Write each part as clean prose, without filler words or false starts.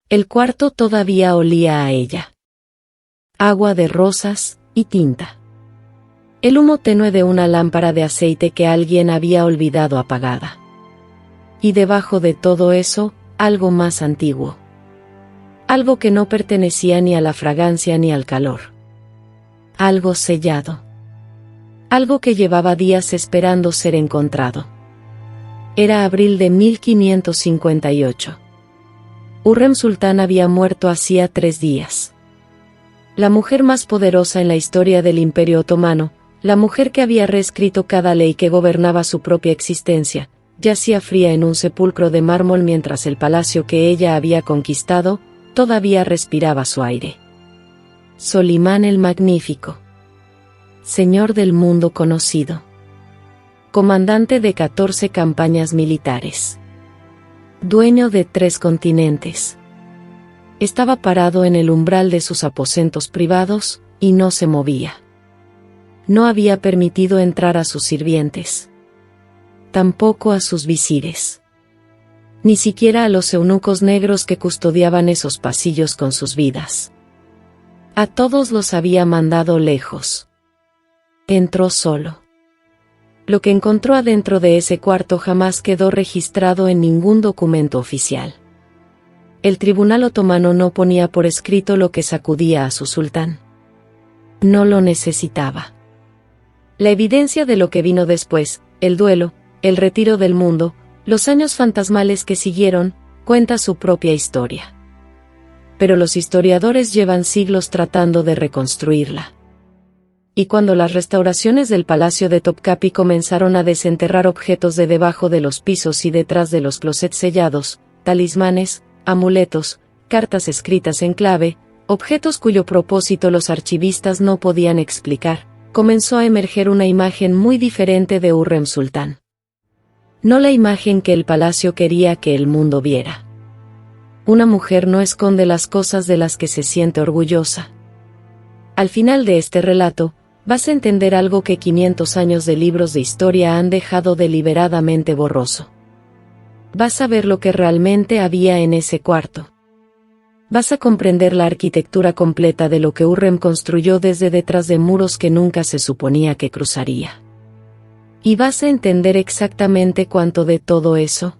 El cuarto todavía olía a ella. Agua de rosas y tinta. El humo tenue de una lámpara de aceite que alguien había olvidado apagada. Y debajo de todo eso, algo más antiguo. Algo que no pertenecía ni a la fragancia ni al calor. Algo sellado. Algo que llevaba días esperando ser encontrado. Era abril de 1558. Hurrem Sultán había muerto hacía 3 días. La mujer más poderosa en la historia del Imperio Otomano, la mujer que había reescrito cada ley que gobernaba su propia existencia, yacía fría en un sepulcro de mármol mientras el palacio que ella había conquistado, todavía respiraba su aire. Solimán el Magnífico. Señor del mundo conocido. Comandante de 14 campañas militares. Dueño de 3 continentes. Estaba parado en el umbral de sus aposentos privados, y no se movía. No había permitido entrar a sus sirvientes. Tampoco a sus visires. Ni siquiera a los eunucos negros que custodiaban esos pasillos con sus vidas. A todos los había mandado lejos. Entró solo. Lo que encontró adentro de ese cuarto jamás quedó registrado en ningún documento oficial. El tribunal otomano no ponía por escrito lo que sacudía a su sultán. No lo necesitaba. La evidencia de lo que vino después, el duelo, el retiro del mundo, los años fantasmales que siguieron, cuenta su propia historia. Pero los historiadores llevan siglos tratando de reconstruirla. Y cuando las restauraciones del palacio de Topkapi comenzaron a desenterrar objetos de debajo de los pisos y detrás de los closets sellados, talismanes, amuletos, cartas escritas en clave, objetos cuyo propósito los archivistas no podían explicar, comenzó a emerger una imagen muy diferente de Hurrem Sultán. No la imagen que el palacio quería que el mundo viera. Una mujer no esconde las cosas de las que se siente orgullosa. Al final de este relato, vas a entender algo que 500 años de libros de historia han dejado deliberadamente borroso. Vas a ver lo que realmente había en ese cuarto. Vas a comprender la arquitectura completa de lo que Hurrem construyó desde detrás de muros que nunca se suponía que cruzaría. Y vas a entender exactamente cuánto de todo eso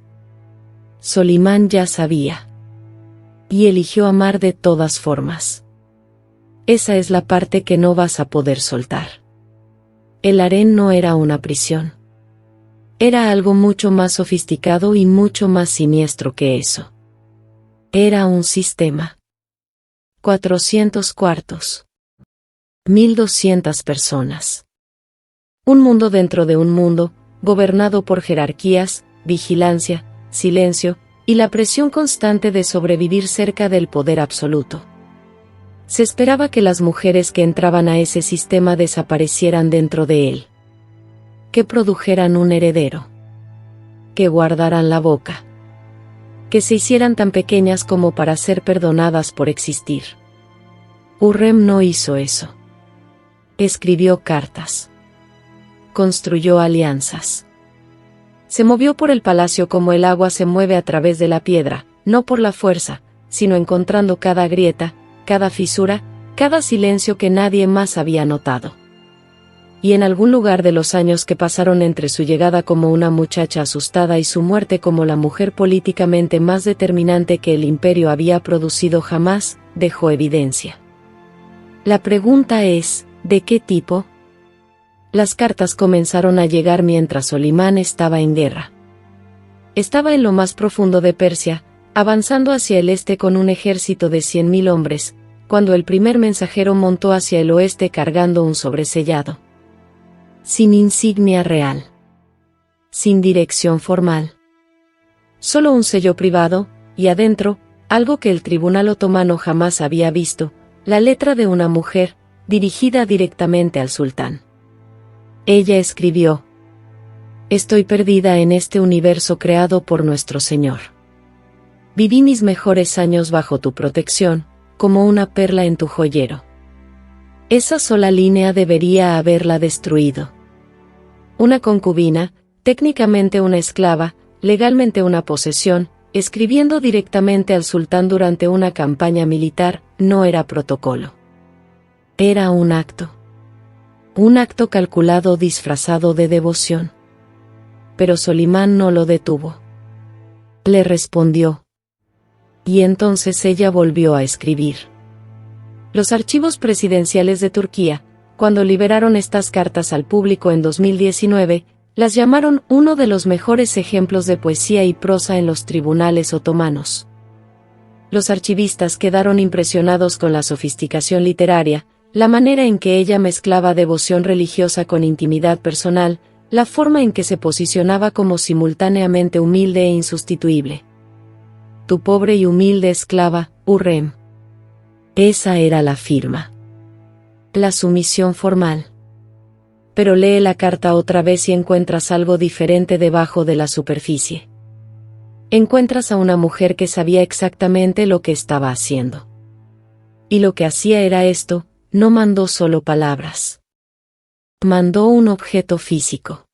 Solimán ya sabía. Y eligió amar de todas formas. Esa es la parte que no vas a poder soltar. El harén no era una prisión. Era algo mucho más sofisticado y mucho más siniestro que eso. Era un sistema. 400 cuartos. 1200 personas. Un mundo dentro de un mundo, gobernado por jerarquías, vigilancia, silencio, y la presión constante de sobrevivir cerca del poder absoluto. Se esperaba que las mujeres que entraban a ese sistema desaparecieran dentro de él. Que produjeran un heredero. Que guardaran la boca. Que se hicieran tan pequeñas como para ser perdonadas por existir. Hurrem no hizo eso. Escribió cartas. Construyó alianzas. Se movió por el palacio como el agua se mueve a través de la piedra, no por la fuerza, sino encontrando cada grieta, cada fisura, cada silencio que nadie más había notado. Y en algún lugar de los años que pasaron entre su llegada como una muchacha asustada y su muerte como la mujer políticamente más determinante que el imperio había producido jamás, dejó evidencia. La pregunta es, ¿de qué tipo? Las cartas comenzaron a llegar mientras Solimán estaba en guerra. Estaba en lo más profundo de Persia, avanzando hacia el este con un ejército de 100.000 hombres, cuando el primer mensajero montó hacia el oeste cargando un sobresellado. Sin insignia real. Sin dirección formal. Solo un sello privado, y adentro, algo que el tribunal otomano jamás había visto, la letra de una mujer, dirigida directamente al sultán. Ella escribió: «Estoy perdida en este universo creado por nuestro Señor. Viví mis mejores años bajo tu protección, como una perla en tu joyero. Esa sola línea debería haberla destruido. Una concubina, técnicamente una esclava, legalmente una posesión, escribiendo directamente al sultán durante una campaña militar, no era protocolo. Era un acto. Un acto calculado disfrazado de devoción. Pero Solimán no lo detuvo. Le respondió. Y entonces ella volvió a escribir. Los archivos presidenciales de Turquía, cuando liberaron estas cartas al público en 2019, las llamaron uno de los mejores ejemplos de poesía y prosa en los tribunales otomanos. Los archivistas quedaron impresionados con la sofisticación literaria, la manera en que ella mezclaba devoción religiosa con intimidad personal, la forma en que se posicionaba como simultáneamente humilde e insustituible. Tu pobre y humilde esclava, Hurrem. Esa era la firma. La sumisión formal. Pero lee la carta otra vez y encuentras algo diferente debajo de la superficie. Encuentras a una mujer que sabía exactamente lo que estaba haciendo. Y lo que hacía era esto, no mandó solo palabras. Mandó un objeto físico.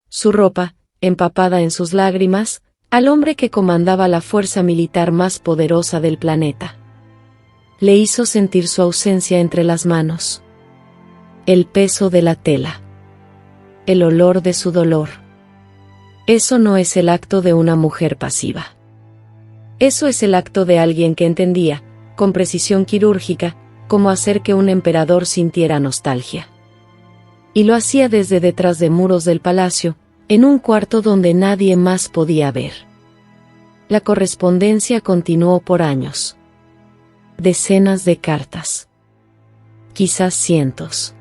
Su ropa, empapada en sus lágrimas, al hombre que comandaba la fuerza militar más poderosa del planeta. Le hizo sentir su ausencia entre las manos. El peso de la tela. El olor de su dolor. Eso no es el acto de una mujer pasiva. Eso es el acto de alguien que entendía, con precisión quirúrgica, cómo hacer que un emperador sintiera nostalgia. Y lo hacía desde detrás de muros del palacio, en un cuarto donde nadie más podía ver. La correspondencia continuó por años. Decenas de cartas. Quizás cientos.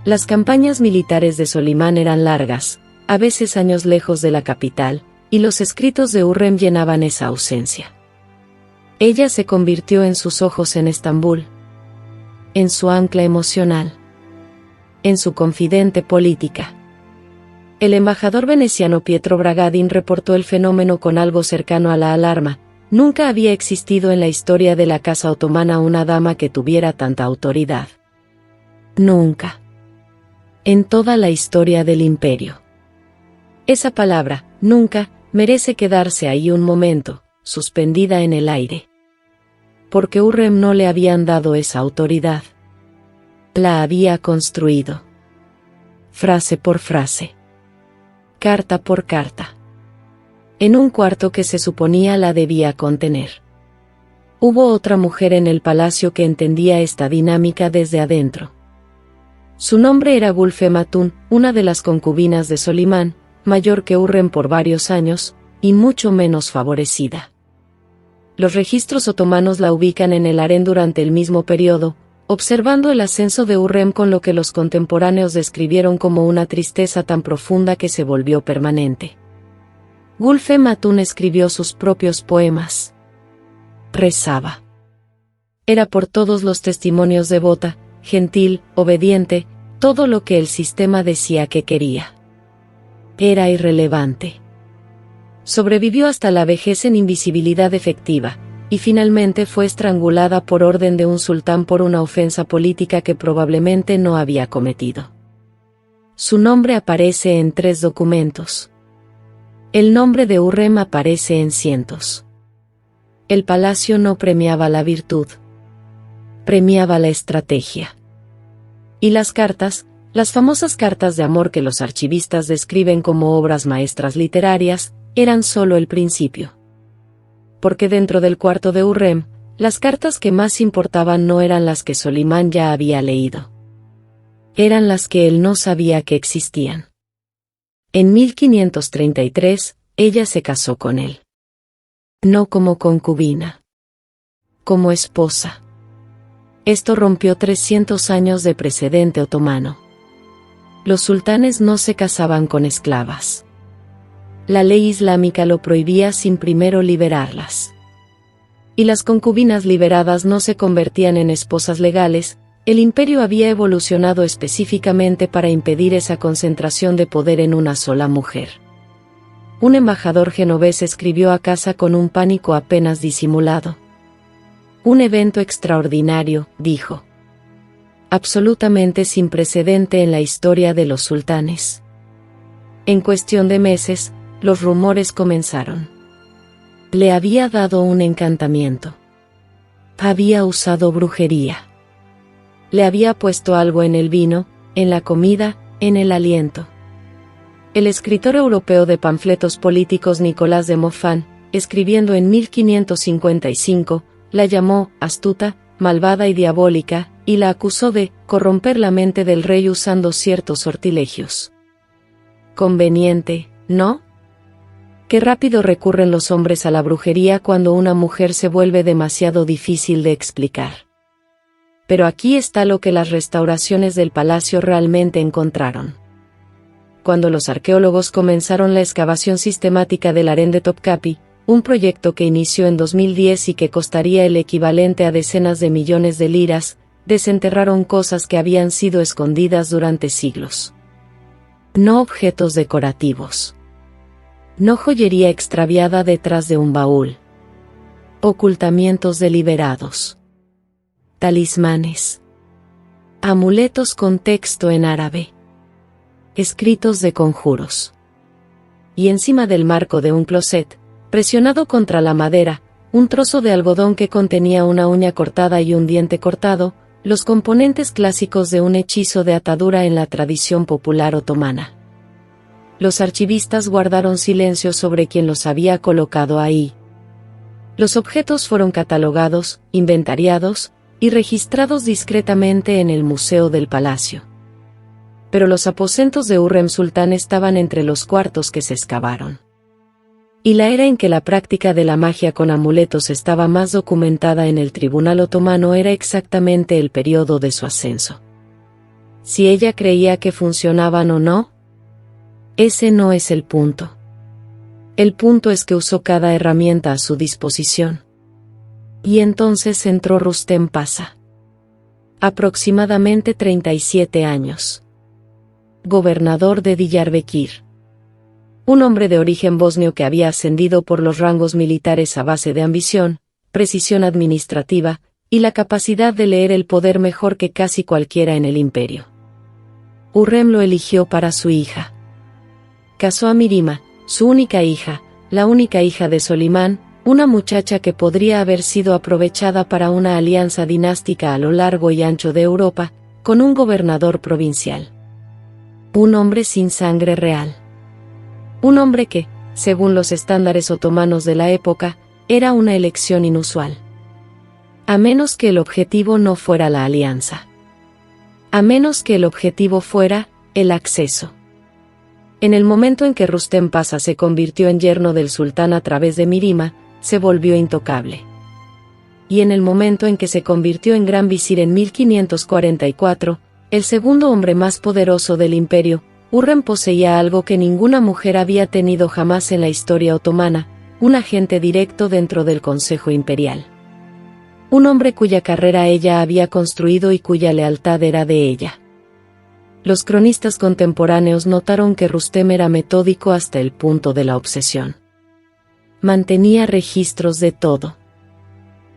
Las campañas militares de Solimán eran largas, a veces años lejos de la capital, y los escritos de Hurrem llenaban esa ausencia. Ella se convirtió en sus ojos en Estambul, en su ancla emocional, en su confidente política. El embajador veneciano Pietro Bragadin reportó el fenómeno con algo cercano a la alarma. Nunca había existido en la historia de la casa otomana una dama que tuviera tanta autoridad. Nunca. En toda la historia del imperio. Esa palabra, nunca, merece quedarse ahí un momento, suspendida en el aire. Porque Hurrem no le habían dado esa autoridad. La había construido. Frase por frase. Carta por carta. En un cuarto que se suponía la debía contener. Hubo otra mujer en el palacio que entendía esta dinámica desde adentro. Su nombre era Gulfem Hatun, una de las concubinas de Solimán, mayor que Hurrem por varios años, y mucho menos favorecida. Los registros otomanos la ubican en el harén durante el mismo periodo, observando el ascenso de Hurrem con lo que los contemporáneos describieron como una tristeza tan profunda que se volvió permanente. Gulfem Hatun escribió sus propios poemas. Rezaba. Era por todos los testimonios devota, gentil, obediente, todo lo que el sistema decía que quería. Era irrelevante. Sobrevivió hasta la vejez en invisibilidad efectiva, y finalmente fue estrangulada por orden de un sultán por una ofensa política que probablemente no había cometido. Su nombre aparece en 3 documentos. El nombre de Hurrem aparece en cientos. El palacio no premiaba la virtud. Premiaba la estrategia. Y las cartas, las famosas cartas de amor que los archivistas describen como obras maestras literarias, eran solo el principio. Porque dentro del cuarto de Hurrem, las cartas que más importaban no eran las que Solimán ya había leído. Eran las que él no sabía que existían. En 1533, ella se casó con él. No como concubina. Como esposa. Esto rompió 300 años de precedente otomano. Los sultanes no se casaban con esclavas. La ley islámica lo prohibía sin primero liberarlas. Y las concubinas liberadas no se convertían en esposas legales. El imperio había evolucionado específicamente para impedir esa concentración de poder en una sola mujer. Un embajador genovés escribió a casa con un pánico apenas disimulado. Un evento extraordinario, dijo. Absolutamente sin precedente en la historia de los sultanes. En cuestión de meses, los rumores comenzaron. Le había dado un encantamiento. Había usado brujería. Le había puesto algo en el vino, en la comida, en el aliento. El escritor europeo de panfletos políticos Nicolás de Montfand, escribiendo en 1555, la llamó astuta, malvada y diabólica, y la acusó de corromper la mente del rey usando ciertos sortilegios. Conveniente, ¿no? Qué rápido recurren los hombres a la brujería cuando una mujer se vuelve demasiado difícil de explicar. Pero aquí está lo que las restauraciones del palacio realmente encontraron. Cuando los arqueólogos comenzaron la excavación sistemática del harén de Topkapi, un proyecto que inició en 2010 y que costaría el equivalente a decenas de millones de liras, desenterraron cosas que habían sido escondidas durante siglos. No objetos decorativos. No joyería extraviada detrás de un baúl. Ocultamientos deliberados. Talismanes. Amuletos con texto en árabe. Escritos de conjuros. Y encima del marco de un closet, presionado contra la madera, un trozo de algodón que contenía una uña cortada y un diente cortado, los componentes clásicos de un hechizo de atadura en la tradición popular otomana. Los archivistas guardaron silencio sobre quién los había colocado ahí. Los objetos fueron catalogados, inventariados y registrados discretamente en el Museo del Palacio. Pero los aposentos de Hurrem Sultán estaban entre los cuartos que se excavaron. Y la era en que la práctica de la magia con amuletos estaba más documentada en el tribunal otomano era exactamente el periodo de su ascenso. Si ella creía que funcionaban o no, ese no es el punto. El punto es que usó cada herramienta a su disposición. Y entonces entró Rustem Pasha. Aproximadamente 37 años. Gobernador de Diyarbakir. Un hombre de origen bosnio que había ascendido por los rangos militares a base de ambición, precisión administrativa, y la capacidad de leer el poder mejor que casi cualquiera en el imperio. Hurrem lo eligió para su hija. Casó a Mirima, su única hija, la única hija de Solimán, una muchacha que podría haber sido aprovechada para una alianza dinástica a lo largo y ancho de Europa, con un gobernador provincial. Un hombre sin sangre real. Un hombre que, según los estándares otomanos de la época, era una elección inusual. A menos que el objetivo no fuera la alianza. A menos que el objetivo fuera el acceso. En el momento en que Rustem Pasha se convirtió en yerno del sultán a través de Mirima, se volvió intocable. Y en el momento en que se convirtió en gran visir en 1544, el segundo hombre más poderoso del imperio, Hurrem poseía algo que ninguna mujer había tenido jamás en la historia otomana, un agente directo dentro del Consejo Imperial. Un hombre cuya carrera ella había construido y cuya lealtad era de ella. Los cronistas contemporáneos notaron que Rustem era metódico hasta el punto de la obsesión. Mantenía registros de todo.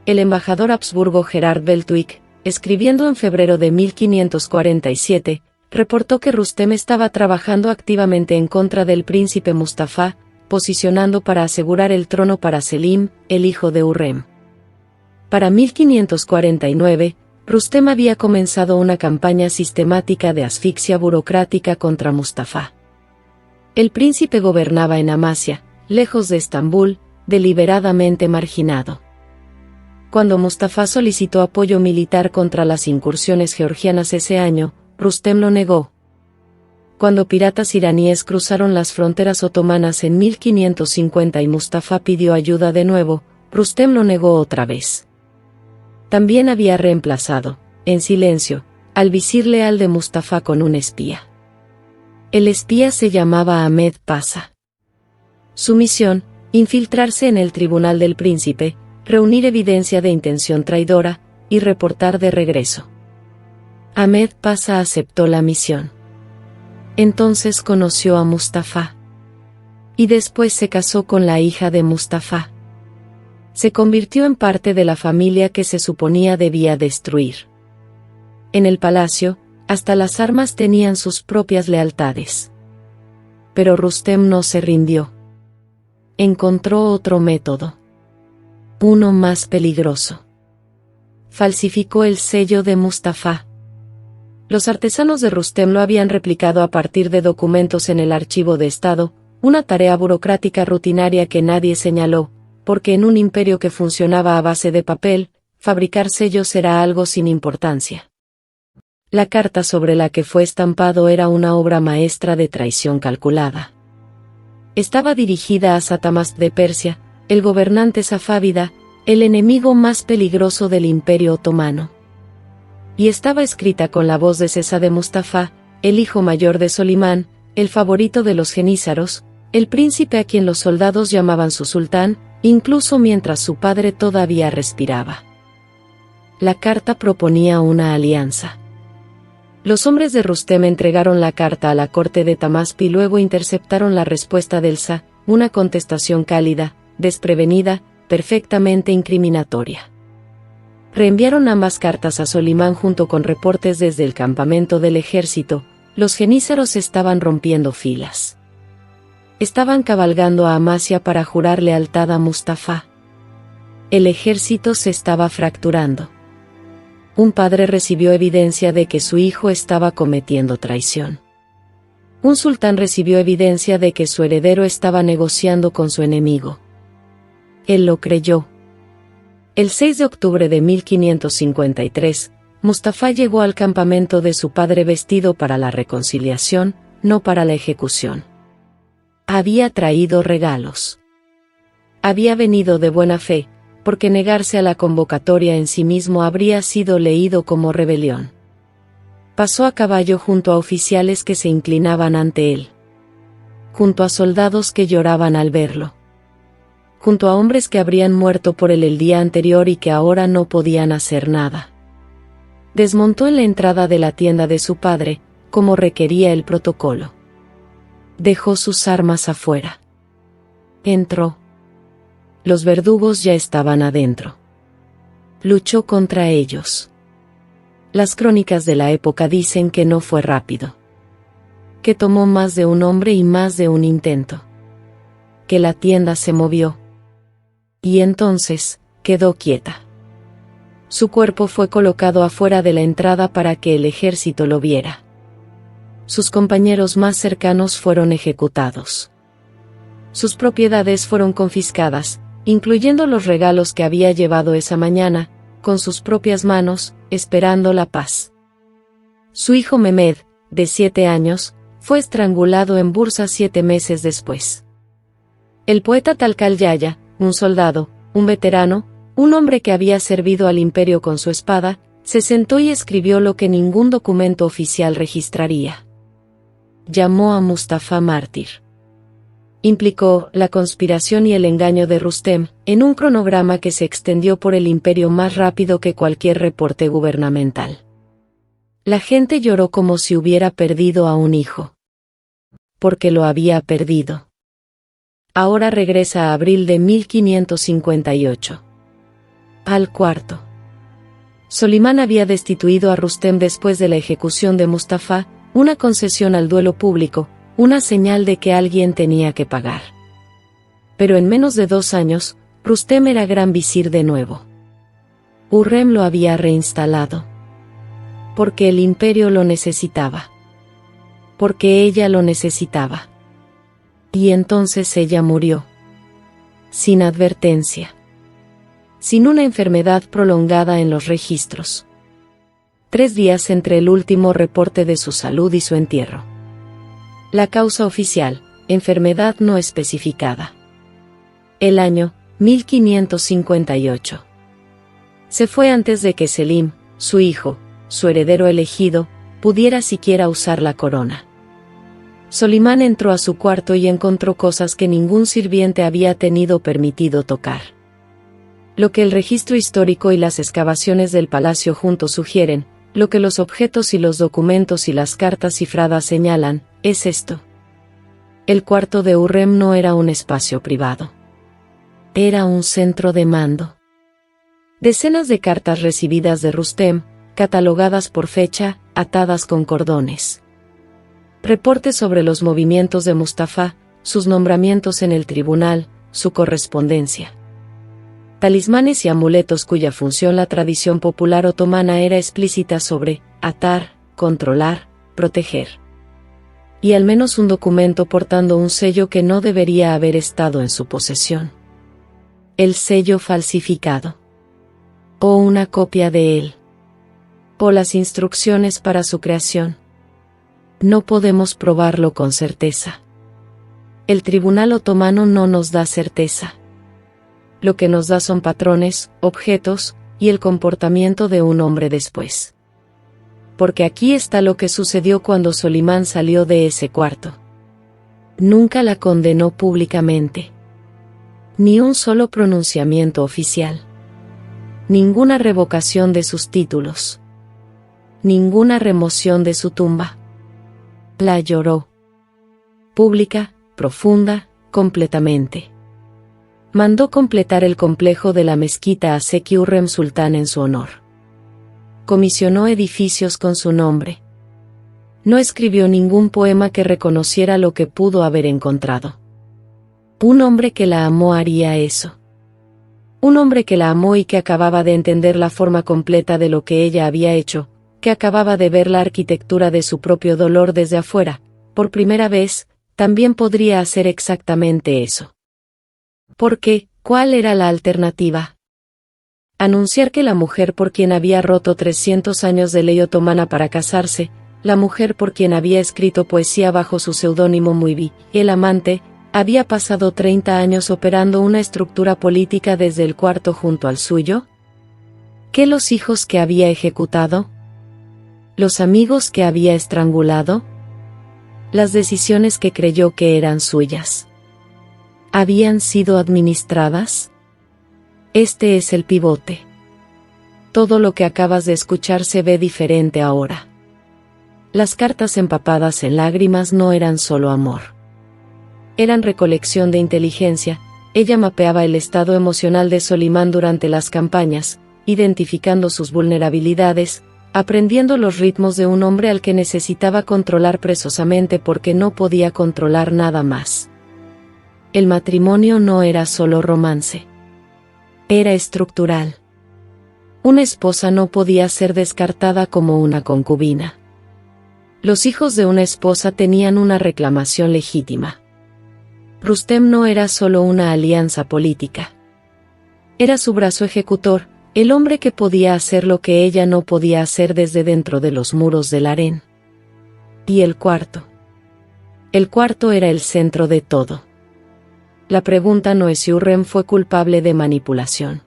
El embajador Habsburgo Gerard Beltwig, escribiendo en febrero de 1547, reportó que Rustem estaba trabajando activamente en contra del príncipe Mustafa, posicionando para asegurar el trono para Selim, el hijo de Hurrem. Para 1549, Rustem había comenzado una campaña sistemática de asfixia burocrática contra Mustafa. El príncipe gobernaba en Amasya, lejos de Estambul, deliberadamente marginado. Cuando Mustafa solicitó apoyo militar contra las incursiones georgianas ese año, Rustem lo negó. Cuando piratas iraníes cruzaron las fronteras otomanas en 1550 y Mustafa pidió ayuda de nuevo, Rustem lo negó otra vez. También había reemplazado, en silencio, al visir leal de Mustafa con un espía. El espía se llamaba Ahmed Pasha. Su misión, infiltrarse en el tribunal del príncipe, reunir evidencia de intención traidora, y reportar de regreso. Ahmed Pasha aceptó la misión. Entonces conoció a Mustafa. Y después se casó con la hija de Mustafa. Se convirtió en parte de la familia que se suponía debía destruir. En el palacio, hasta las armas tenían sus propias lealtades. Pero Rustem no se rindió. Encontró otro método. Uno más peligroso. Falsificó el sello de Mustafa. Los artesanos de Rustem lo habían replicado a partir de documentos en el archivo de Estado, una tarea burocrática rutinaria que nadie señaló, porque en un imperio que funcionaba a base de papel, fabricar sellos era algo sin importancia. La carta sobre la que fue estampado era una obra maestra de traición calculada. Estaba dirigida a Satamast de Persia, el gobernante safávida, el enemigo más peligroso del Imperio Otomano. Y estaba escrita con la voz de Sesade Mustafa, el hijo mayor de Solimán, el favorito de los genízaros, el príncipe a quien los soldados llamaban su sultán, incluso mientras su padre todavía respiraba. La carta proponía una alianza. Los hombres de Rustem entregaron la carta a la corte de Tamasp y luego interceptaron la respuesta del Shah, una contestación cálida, desprevenida, perfectamente incriminatoria. Reenviaron ambas cartas a Solimán junto con reportes desde el campamento del ejército. Los genízaros estaban rompiendo filas. Estaban cabalgando a Amasya para jurar lealtad a Mustafa. El ejército se estaba fracturando. Un padre recibió evidencia de que su hijo estaba cometiendo traición. Un sultán recibió evidencia de que su heredero estaba negociando con su enemigo. Él lo creyó. El 6 de octubre de 1553, Mustafa llegó al campamento de su padre vestido para la reconciliación, no para la ejecución. Había traído regalos. Había venido de buena fe, porque negarse a la convocatoria en sí mismo habría sido leído como rebelión. Pasó a caballo junto a oficiales que se inclinaban ante él. Junto a soldados que lloraban al verlo. Junto a hombres que habrían muerto por él el día anterior y que ahora no podían hacer nada. Desmontó en la entrada de la tienda de su padre, como requería el protocolo. Dejó sus armas afuera. Entró. Los verdugos ya estaban adentro. Luchó contra ellos. Las crónicas de la época dicen que no fue rápido. Que tomó más de un hombre y más de un intento. Que la tienda se movió. Y entonces, quedó quieta. Su cuerpo fue colocado afuera de la entrada para que el ejército lo viera. Sus compañeros más cercanos fueron ejecutados. Sus propiedades fueron confiscadas, incluyendo los regalos que había llevado esa mañana, con sus propias manos, esperando la paz. Su hijo Mehmed, de 7 años, fue estrangulado en Bursa 7 meses después. El poeta Talkal Yaya, un soldado, un veterano, un hombre que había servido al imperio con su espada, se sentó y escribió lo que ningún documento oficial registraría. Llamó a Mustafa mártir. Implicó la conspiración y el engaño de Rustem, en un cronograma que se extendió por el imperio más rápido que cualquier reporte gubernamental. La gente lloró como si hubiera perdido a un hijo. Porque lo había perdido. Ahora regresa a abril de 1558. Al cuarto. Solimán había destituido a Rustem después de la ejecución de Mustafa, una concesión al duelo público, una señal de que alguien tenía que pagar. Pero en menos de 2 años, Rustem era gran visir de nuevo. Hurrem lo había reinstalado. Porque el imperio lo necesitaba. Porque ella lo necesitaba. Y entonces ella murió. Sin advertencia. Sin una enfermedad prolongada en los registros. 3 días entre el último reporte de su salud y su entierro. La causa oficial, enfermedad no especificada. El año, 1558. Se fue antes de que Selim, su hijo, su heredero elegido, pudiera siquiera usar la corona. Solimán entró a su cuarto y encontró cosas que ningún sirviente había tenido permitido tocar. Lo que el registro histórico y las excavaciones del palacio juntos sugieren, lo que los objetos y los documentos y las cartas cifradas señalan, es esto. El cuarto de Hurrem no era un espacio privado. Era un centro de mando. Decenas de cartas recibidas de Rustem, catalogadas por fecha, atadas con cordones. Reportes sobre los movimientos de Mustafa, sus nombramientos en el tribunal, su correspondencia. talismanes y amuletos cuya función la tradición popular otomana era explícita sobre atar, controlar, proteger. Y al menos un documento portando un sello que no debería haber estado en su posesión. El sello falsificado. O una copia de él. O las instrucciones para su creación. No podemos probarlo con certeza. El tribunal otomano no nos da certeza. Lo que nos da son patrones, objetos, y el comportamiento de un hombre después. Porque aquí está lo que sucedió cuando Solimán salió de ese cuarto. Nunca la condenó públicamente. Ni un solo pronunciamiento oficial. Ninguna revocación de sus títulos. Ninguna remoción de su tumba. La lloró. Pública, profunda, completamente. Mandó completar el complejo de la mezquita a Zeki Hürrem Sultán en su honor. Comisionó edificios con su nombre. No escribió ningún poema que reconociera lo que pudo haber encontrado. Un hombre que la amó haría eso. Un hombre que la amó y que acababa de entender la forma completa de lo que ella había hecho, que acababa de ver la arquitectura de su propio dolor desde afuera, por primera vez, también podría hacer exactamente eso. Porque, ¿cuál era la alternativa? Anunciar que la mujer por quien había roto 300 años de ley otomana para casarse, la mujer por quien había escrito poesía bajo su seudónimo Muibi, el amante, había pasado 30 años operando una estructura política desde el cuarto junto al suyo? ¿Qué los hijos que había ejecutado? ¿Los amigos que había estrangulado? Las decisiones que creyó que eran suyas. ¿Habían sido administradas? Este es el pivote. Todo lo que acabas de escuchar se ve diferente ahora. Las cartas empapadas en lágrimas no eran solo amor. Eran recolección de inteligencia. Ella mapeaba el estado emocional de Solimán durante las campañas, identificando sus vulnerabilidades, aprendiendo los ritmos de un hombre al que necesitaba controlar precisamente porque no podía controlar nada más. El matrimonio no era solo romance. Era estructural. Una esposa no podía ser descartada como una concubina. Los hijos de una esposa tenían una reclamación legítima. Rustem no era solo una alianza política. Era su brazo ejecutor, el hombre que podía hacer lo que ella no podía hacer desde dentro de los muros del harén. Y el cuarto. El cuarto era el centro de todo. La pregunta no es si Hürrem fue culpable de manipulación.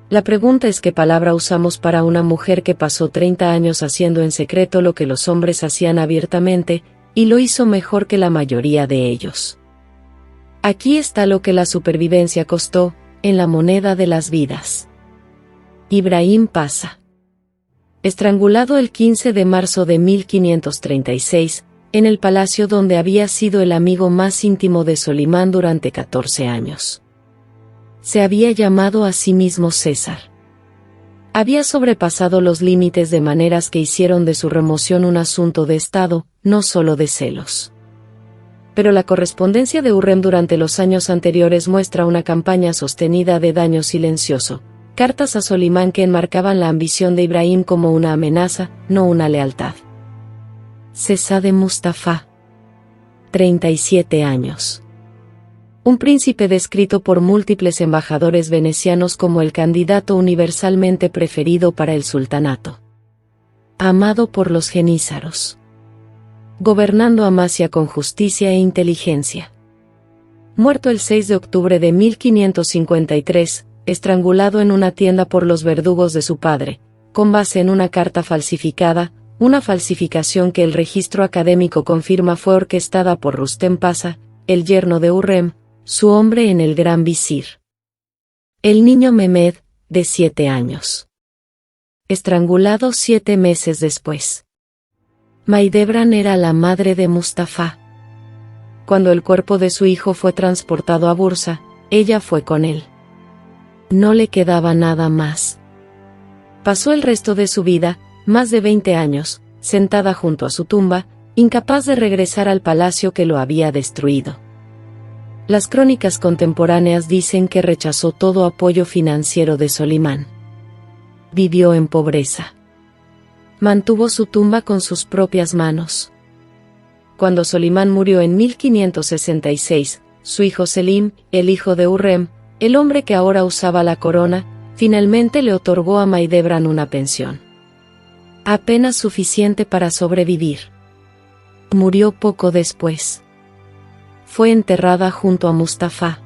La pregunta es qué palabra usamos para una mujer que pasó 30 años haciendo en secreto lo que los hombres hacían abiertamente, y lo hizo mejor que la mayoría de ellos. Aquí está lo que la supervivencia costó, en la moneda de las vidas. Ibrahim Paşa. Estrangulado el 15 de marzo de 1536, en el palacio donde había sido el amigo más íntimo de Solimán durante 14 años. Se había llamado a sí mismo César. Había sobrepasado los límites de maneras que hicieron de su remoción un asunto de Estado, no solo de celos. Pero la correspondencia de Hürrem durante los años anteriores muestra una campaña sostenida de daño silencioso, cartas a Solimán que enmarcaban la ambición de Ibrahim como una amenaza, no una lealtad. Şehzade Mustafa. 37 años. Un príncipe descrito por múltiples embajadores venecianos como el candidato universalmente preferido para el sultanato. Amado por los genízaros. Gobernando Amasya con justicia e inteligencia. Muerto el 6 de octubre de 1553, estrangulado en una tienda por los verdugos de su padre, con base en una carta falsificada, una falsificación que el registro académico confirma fue orquestada por Rustem Paşa, el yerno de Hürrem, su hombre en el Gran Visir. El niño Mehmed, de 7 años. Estrangulado 7 meses después. Mahidevran era la madre de Mustafa. Cuando el cuerpo de su hijo fue transportado a Bursa, ella fue con él. No le quedaba nada más. Pasó el resto de su vida, más de 20 años, sentada junto a su tumba, incapaz de regresar al palacio que lo había destruido. Las crónicas contemporáneas dicen que rechazó todo apoyo financiero de Solimán. Vivió en pobreza. Mantuvo su tumba con sus propias manos. Cuando Solimán murió en 1566, su hijo Selim, el hijo de Hurrem, el hombre que ahora usaba la corona, finalmente le otorgó a Mahidevran una pensión. Apenas suficiente para sobrevivir. Murió poco después. Fue enterrada junto a Mustafa.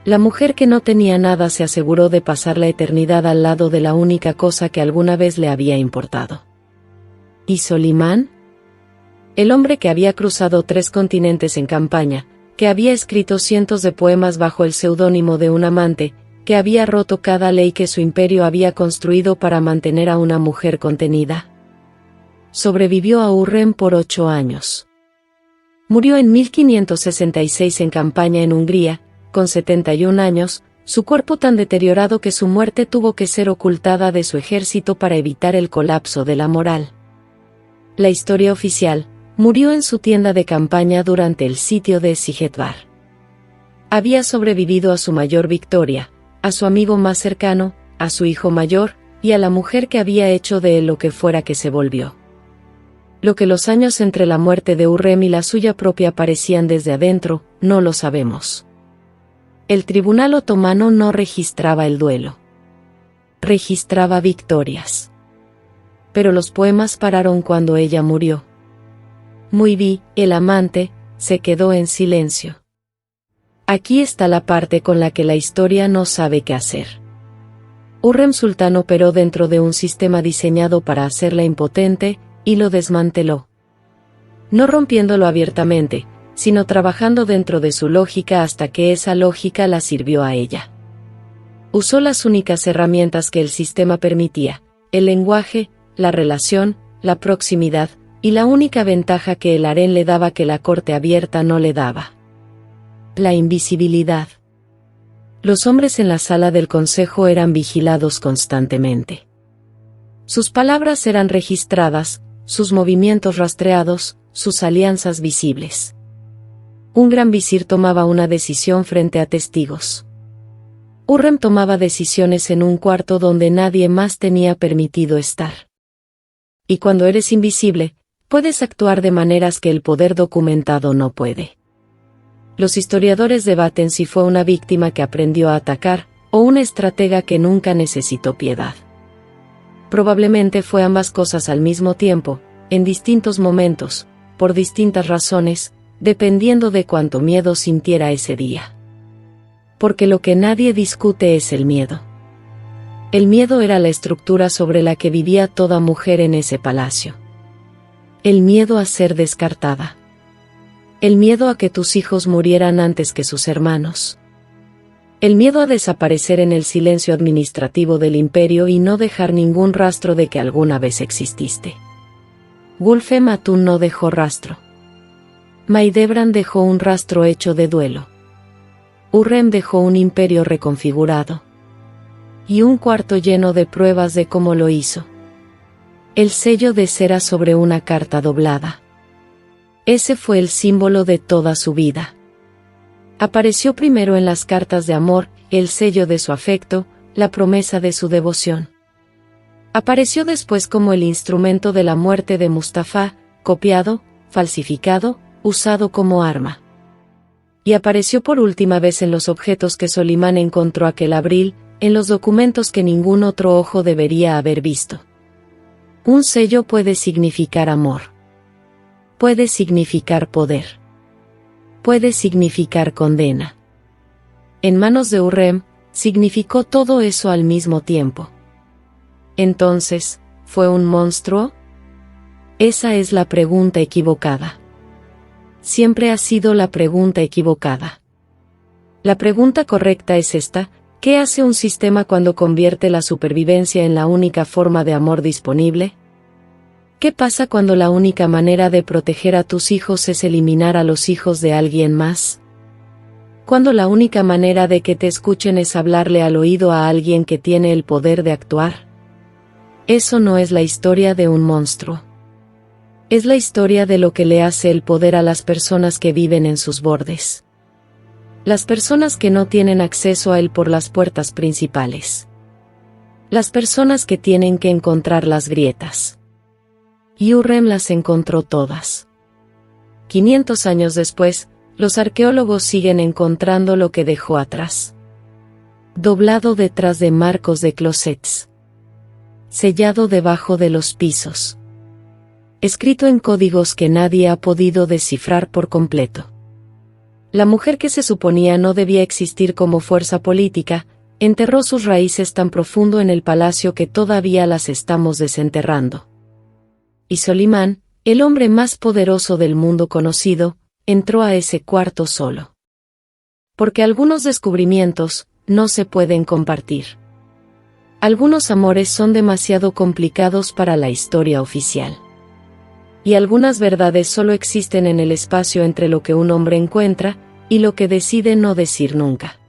La mujer que no tenía nada se aseguró de pasar la eternidad al lado de la única cosa que alguna vez le había importado. ¿Y Solimán? El hombre que había cruzado 3 continentes en campaña, que había escrito cientos de poemas bajo el seudónimo de un amante, que había roto cada ley que su imperio había construido para mantener a una mujer contenida. Sobrevivió a Hurrem por 8 años. Murió en 1566 en campaña en Hungría, con 71 años, su cuerpo tan deteriorado que su muerte tuvo que ser ocultada de su ejército para evitar el colapso de la moral. La historia oficial: murió en su tienda de campaña durante el sitio de Sigetvar. Había sobrevivido a su mayor victoria, a su amigo más cercano, a su hijo mayor, y a la mujer que había hecho de él lo que fuera que se volvió. Lo que los años entre la muerte de Hurrem y la suya propia parecían desde adentro, no lo sabemos. El tribunal otomano no registraba el duelo. Registraba victorias. Pero los poemas pararon cuando ella murió. Muibi, el amante, se quedó en silencio. Aquí está la parte con la que la historia no sabe qué hacer. Hurrem Sultán operó dentro de un sistema diseñado para hacerla impotente, y lo desmanteló. No rompiéndolo abiertamente, sino trabajando dentro de su lógica hasta que esa lógica la sirvió a ella. Usó las únicas herramientas que el sistema permitía: el lenguaje, la relación, la proximidad, y la única ventaja que el harén le daba que la corte abierta no le daba: la invisibilidad. Los hombres en la sala del consejo eran vigilados constantemente. Sus palabras eran registradas, sus movimientos rastreados, sus alianzas visibles. Un gran visir tomaba una decisión frente a testigos. Hurrem tomaba decisiones en un cuarto donde nadie más tenía permitido estar. Y cuando eres invisible, puedes actuar de maneras que el poder documentado no puede. Los historiadores debaten si fue una víctima que aprendió a atacar, o una estratega que nunca necesitó piedad. Probablemente fue ambas cosas al mismo tiempo, en distintos momentos, por distintas razones, dependiendo de cuánto miedo sintiera ese día. Porque lo que nadie discute es el miedo. El miedo era la estructura sobre la que vivía toda mujer en ese palacio. El miedo a ser descartada. El miedo a que tus hijos murieran antes que sus hermanos. El miedo a desaparecer en el silencio administrativo del imperio y no dejar ningún rastro de que alguna vez exististe. Gulfem Atun no dejó rastro. Mahidevran dejó un rastro hecho de duelo. Hurrem dejó un imperio reconfigurado. Y un cuarto lleno de pruebas de cómo lo hizo. El sello de cera sobre una carta doblada. Ese fue el símbolo de toda su vida. Apareció primero en las cartas de amor, el sello de su afecto, la promesa de su devoción. Apareció después como el instrumento de la muerte de Mustafa, copiado, falsificado, usado como arma. Y apareció por última vez en los objetos que Solimán encontró aquel abril, en los documentos que ningún otro ojo debería haber visto. Un sello puede significar amor. Puede significar poder. Puede significar condena. En manos de Hurrem, significó todo eso al mismo tiempo. Entonces, ¿fue un monstruo? Esa es la pregunta equivocada. Siempre ha sido la pregunta equivocada. La pregunta correcta es esta: ¿qué hace un sistema cuando convierte la supervivencia en la única forma de amor disponible? ¿Qué pasa cuando la única manera de proteger a tus hijos es eliminar a los hijos de alguien más? Cuando la única manera de que te escuchen es hablarle al oído a alguien que tiene el poder de actuar. Eso no es la historia de un monstruo. Es la historia de lo que le hace el poder a las personas que viven en sus bordes. Las personas que no tienen acceso a él por las puertas principales. Las personas que tienen que encontrar las grietas. Hürrem las encontró todas. 500 años después, los arqueólogos siguen encontrando lo que dejó atrás. Doblado detrás de marcos de closets. Sellado debajo de los pisos. Escrito en códigos que nadie ha podido descifrar por completo. La mujer que se suponía no debía existir como fuerza política, enterró sus raíces tan profundo en el palacio que todavía las estamos desenterrando. Y Solimán, el hombre más poderoso del mundo conocido, entró a ese cuarto solo. Porque algunos descubrimientos no se pueden compartir. Algunos amores son demasiado complicados para la historia oficial. Y algunas verdades solo existen en el espacio entre lo que un hombre encuentra y lo que decide no decir nunca.